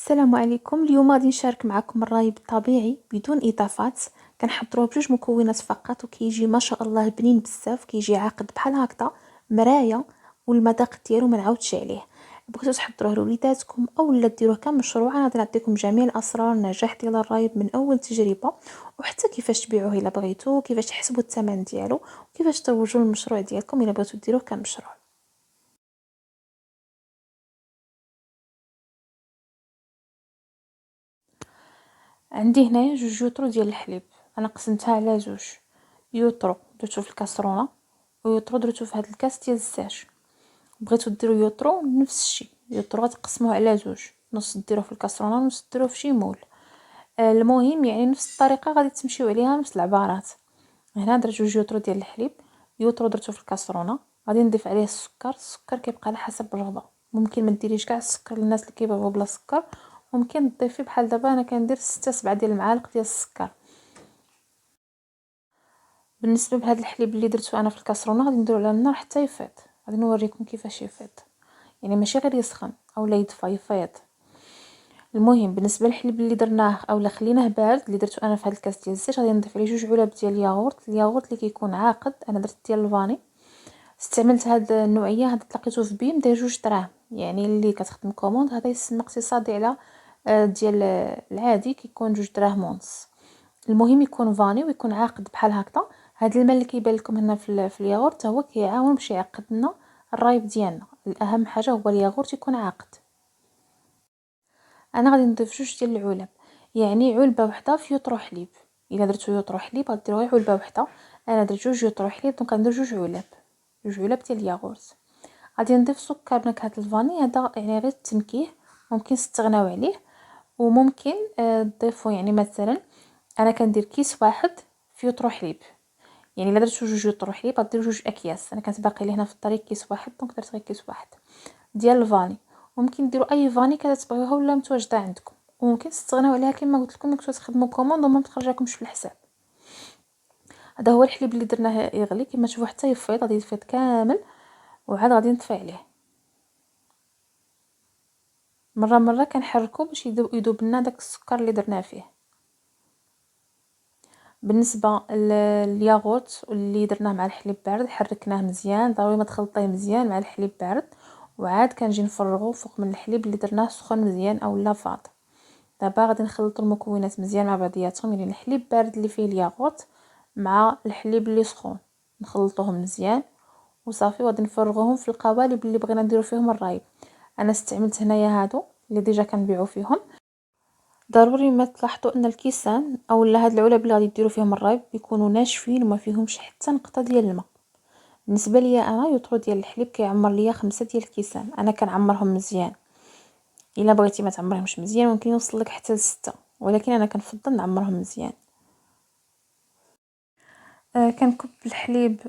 السلام عليكم. اليوم غادي نشارك معكم الرايب الطبيعي بدون اضافات. كنحضروه بجوج مكونات فقط وكيجي ما شاء الله بنين بزاف، كيجي عاقد بحال هكذا مرايه، والمذاق ديالو ما نعاودش عليه. بغيتو تحضروه لوليداتكم اولا ديروه كمشروع، انا غادي نعطيكم جميع الاسرار النجاح ديال الرايب من اول تجربه، وحتى كيفاش تبيعوه الا بغيتو، كيفاش تحسبوا الثمن ديالو، وكيفاش تروجوا المشروع ديالكم الا بغيتو ديروه كمشروع. عندي هنايا جوج يوترو ديال الحليب، انا قسمتها على جوج. يوترو درتو في الكاسرونه، ويوترو درتو في هذا الكاس ديال الزاج. بغيتو ديروا يوترو نفس الشيء، يوترو غتقسموه على جوج، نص ديروه في الكاسرونه ونص ديروه في شي مول. المهم يعني نفس الطريقه غادي تمشيو عليها، نفس العبارات. هنا درت جوج يوترو ديال الحليب، يوترو درتو في الكاسرونه، غادي نضيف عليه السكر كيبقى على حسب الرغبه. ممكن ما ديريش كاع السكر للناس اللي كيبغيو بلا سكر، ممكن تضيفي بحال دابا انا كندير 6 7 ديال المعالق ديال السكر. بالنسبه لهاد الحليب اللي درتو انا في الكاسرونه غادي نديرو على النار حتى يفيض. غادي نوريكم كيفاش يفيض، يعني ماشي غير يسخن اولا يدفى، يفيض. المهم بالنسبه للحليب اللي درناه اولا خليناه بارد، اللي درتو انا في هاد الكاس ديال الزيت، غادي نضيف عليه جوج علب ديال الياغورت اللي كيكون عاقد. انا درت ديال الفاني، استعملت هاد النوعيه، هاد لقيتو في بيم داير 2 دراهم، يعني اللي كتخدم كوموند هذا يسمى اقتصادي على ديال العادي كيكون 2 دراهم ونص. المهم يكون فاني ويكون عاقد بحال هكذا. هاد الماء اللي كيبان لكم هنا في الياغورت هو كيعاون باش يعقد لنا الرايب ديالنا. الاهم حاجه هو الياغورت يكون عاقد. انا غادي نضيف جوج ديال العلب، يعني علبه وحده في يطرو حليب. الا درتو يطرو حليب غديروا غير علبه وحده، انا درت جوج يطرو حليب دونك غندير جوج علب، جوج علب ديال الياغورت. غادي نضيف سكر نكهه الفاني، هذا يعني غير التنكيه، ممكن تستغناو عليه. وممكن تضيفوا يعني مثلا انا كندير كيس واحد في يطرو حليب، يعني الا درتو جوج يطرو حليب غديروا جوج اكياس. انا كانت باقي لي هنا في الطريق كيس واحد دونك درت غير كيس واحد ديال الفاني. ممكن ديروا اي فاني كتبغيوها ولا متواجده عندكم، وممكن تستغناو عليها كما قلت لكم كنتو تخدموا كوموند وما تخرجكمش في الحساب. هذا هو الحليب اللي درناه يغلي كما تشوفوا حتى يفيض، غادي يفيض كامل وعاد غادي نطفي عليه. مره كنحركو باش يذوب لنا داك السكر اللي درنا فيه. بالنسبه للياغورت اللي درناه مع الحليب بارد، حركناه مزيان، ضروري ما تخلطيه مزيان مع الحليب بارد، وعاد كنجي نفرغو فوق من الحليب اللي درناه سخون مزيان اولا فاض. دابا غادي نخلطوا المكونات مزيان مع بعضياتهم، يعني الحليب بارد اللي فيه الياغورت مع الحليب اللي سخون، نخلطوهم مزيان وصافي. وغادي نفرغوهم في القوالب اللي بغينا نديرو فيهم الرايب. انا استعملت هنايا هادو اللي ديجا كنبيعو فيهم. ضروري ما تلاحظوا ان الكيسان اولا هاد العلب اللي غادي ديروا فيهم الرايب يكونوا ناشفين وما فيهمش حتى نقطه ديال الماء. بالنسبه ليا انا يطرو ديال الحليب كيعمر ليا 5 ديال الكيسان، انا كنعمرهم مزيان. الا بغيتي ما تعمرهمش مزيان ممكن يوصل لك حتى ل6، ولكن انا كنفضل نعمرهم مزيان. كنكب الحليب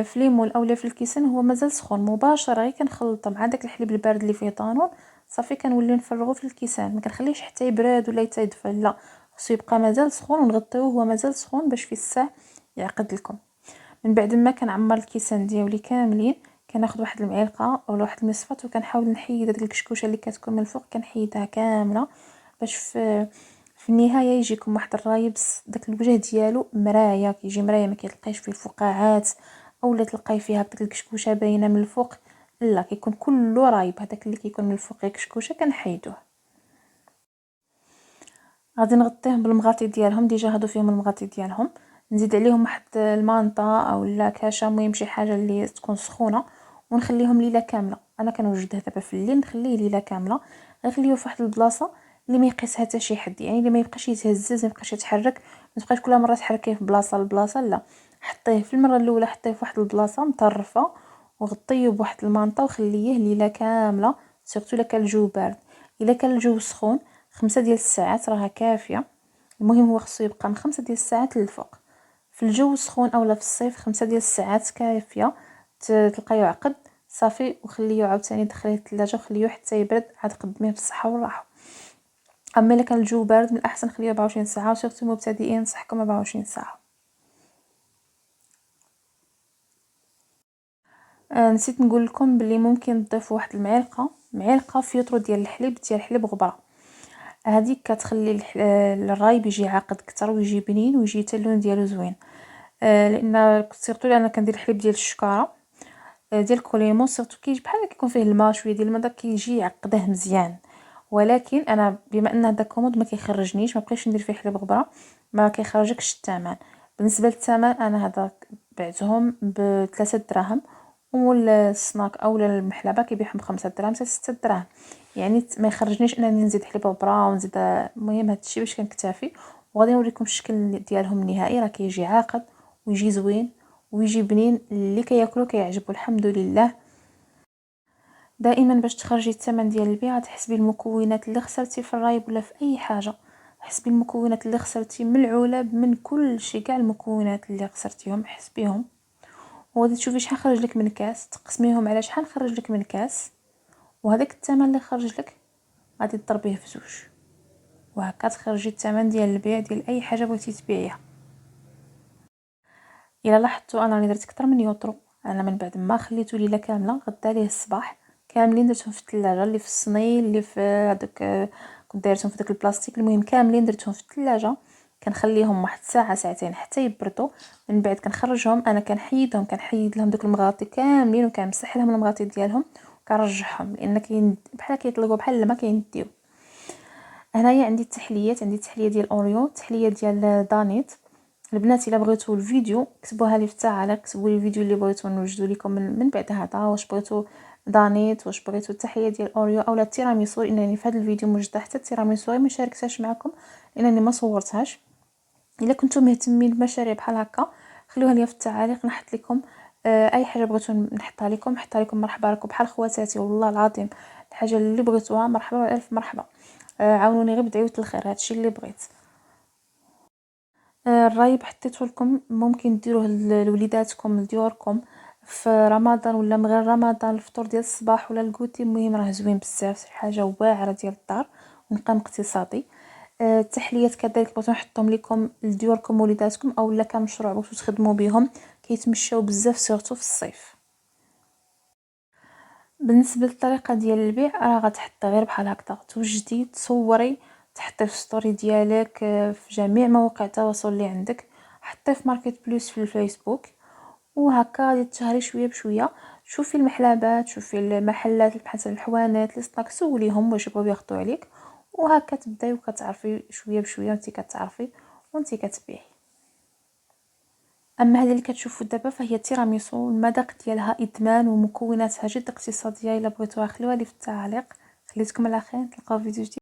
في ليمون اولا في الكيسان هو مازال سخون مباشره، غير كنخلطه مع داك الحليب البارد اللي فيه طانون، صافي كنولي نفرغو في الكيسان. ما كنخليش حتى يبرد ولا حتى يدفى، لا، خصو يبقى مازال سخون ونغطيوه هو مازال سخون باش في الساع يعقد لكم. من بعد ما كنعمر الكيسان ديالي كاملين، كناخذ واحد المعلقه اولا واحد المصفات وكنحاول نحيد داك الكشكوشه اللي كتكون من الفوق، كنحيدها كامله باش في النهايه يجيكم واحد الرايبس داك الوجه ديالو مرايه، كيجي مرايه ما كيلقايش فيه الفقاعات اولا تلقاي فيها داك الكشكوشه باينه من الفوق، لا، كيكون كله رايب. هذاك اللي كيكون من الفوق غير كشكوشه كنحيدوه. غادي نغطيهم بالمغاطي ديالهم، ديجا هادو فيهم المغاطي ديالهم، نزيد عليهم واحد المانطا اولا كاشه، المهم شي حاجه اللي تكون سخونه، ونخليهم ليله كامله. انا كنوجده دابا في الليل نخليه ليله كامله، غنخليه في واحد البلاصه اللي ما يقيسها حتى شي حد، يعني اللي ما يبقاش يتهزز، ما يبقاش يتحرك، ما تبقاش كل مره تحركيه في بلاصه لبلاصه، لا، حطيه في المره الاولى حطيه في واحد البلاصه مطرفه وغطيه بواحد المانطا وخليه ليله كامله، سورتو الا كان الجو بارد. الا كان الجو سخون 5 ديال الساعات راها كافيه. المهم هو خصو يبقى من 5 ديال الساعات للفوق. في الجو السخون اولا في الصيف 5 ديال الساعات كافيه، تلقايو عقد صافي. وخليه عاوتاني دخليه الثلاجه وخليه حتى يبرد، عاد قدميه بالصحه والراحه. اما الا كان الجو بارد من الاحسن خليه 24 ساعه، وسورتو المبتدئين نصحكم 24 ساعه. نسيت نقول لكم بلي ممكن تضيفوا واحد المعلقه في يطرو ديال الحليب غبره. هذه كتخلي الرايب يجي عاقد اكثر ويجي بنين ويجي حتى اللون ديالو زوين. لان سيرتو انا كندير الحليب ديال الشكاره ديال الكوليمون سيرتو كيجي بحال كيكون فيه الماء شويه ديال الماء كيجي يعقده مزيان. ولكن انا بما ان هذا كومود ما كيخرجنيش، ما بقيتش ندير فيه حليب غبره، ما كيخرجكش الثمن. بالنسبه للثمن انا هذا بعتهم ب3 دراهم، والسناك او المحلبه كيبيعهم ب5 دراهم حتى 6 دراهم. يعني ما يخرجنيش انني نزيد حليب غبره ونزيد. المهم هادشي باش كنكتفي. وغادي نوريكم الشكل ديالهم النهائي، راه كيجي عاقد ويجي زوين ويجي بنين، اللي كياكلو كيعجبو الحمد لله. دائما باش تخرجي الثمن ديال البيع تحسبي المكونات اللي خسرتي في الرايب ولا في اي حاجه. حسبي المكونات اللي خسرتي من العلب، من كل شيء، كاع المكونات اللي خسرتيهم حسبيهم، وغادي تشوفي شحال خرج لك من كاس، تقسميهم على شحال خرج لك من كاس، وهذاك الثمن اللي خرج لك غادي تضربيه في 2، وهكا تخرجي الثمن ديال البيع ديال اي حاجه بغيتي تبيعيها. الا لاحظتوا انا راني درت اكثر من يوطرو. انا من بعد ما خليته ليله كامله غدا ليه الصباح كاملين درتهم في الثلاجه، اللي في الصني، اللي في هذاك كنت دايرتهم في داك البلاستيك، المهم كاملين درتهم في الثلاجه. كنخليهم واحد ساعه ساعتين حتى يبردوا. من بعد كنخرجهم، انا كنحيد لهم داك المغاطي كاملين وكنمسح لهم المغاطي ديالهم وكنرجعهم، لان كاين بحال كيطلقوا بحال ما كينديو. هنايا عندي التحليات، عندي التحليه ديال اوريو، التحليه ديال دانيت. البنات الا بغيتوا الفيديو كتبوها لي في التعليق، كتبوا لي الفيديو اللي بغيتوا نوجدوا لكم من بعد هذا، واش بغيتوا دانيت، واش بغيتوا التحيه ديال اوريو اولا التيراميسو، لانني في هذا الفيديو موجده حتى التيراميسو ما شاركتهاش معكم لانني ما صورتهاش. الا كنتم مهتمين بمشاريع بحال هكا خلوها لي في التعاليق، نحط لكم اي حاجه بغيتوا نحطها لكم، حطها لكم مرحبا راكم بحال خواتاتي والله العظيم. الحاجه اللي بغيتوها مرحبا والف مرحبا. عاونوني غير بدعوه الخير، هادشي اللي بغيت. الرايب حطيته لكم، ممكن ديروه لوليداتكم لديوركم في رمضان ولا من غير رمضان، الفطور ديال الصباح ولا الكوتي. المهم راه زوين بزاف، شي حاجه واعره ديال الدار ونقام اقتصادي. التحليات كذلك بغيت نحطهم لكم لديوركم وليداتكم اولا كمشروع بغيتو تخدموا بهم، كيتمشاو بزاف سورتو في الصيف. بالنسبه للطريقه ديال البيع راه غتحطي غير بحال هكذا، توجدي تصوري، تحطي في ستوري ديالك في جميع مواقع التواصل اللي عندك، حطي في ماركت بلس في الفيسبوك، وهكا غادي تشهري شويه بشويه. شوفي المحلات، شوفي المحلات بحال الحوانات لي ستاك، سوليهم واش بغاو ياخذوا عليك، وهكا تبداي وكتعرفي شويه بشويه وانت كتعرفي وانت كتبيعي. اما هذه اللي كتشوفوا دابا فهي التيراميسو، المذاق ديالها ادمان ومكوناتها جد اقتصاديه. الا بغيتوها خلوها لي في التعليق. خليتكم على خير، نتلاقاو في فيديو جديد.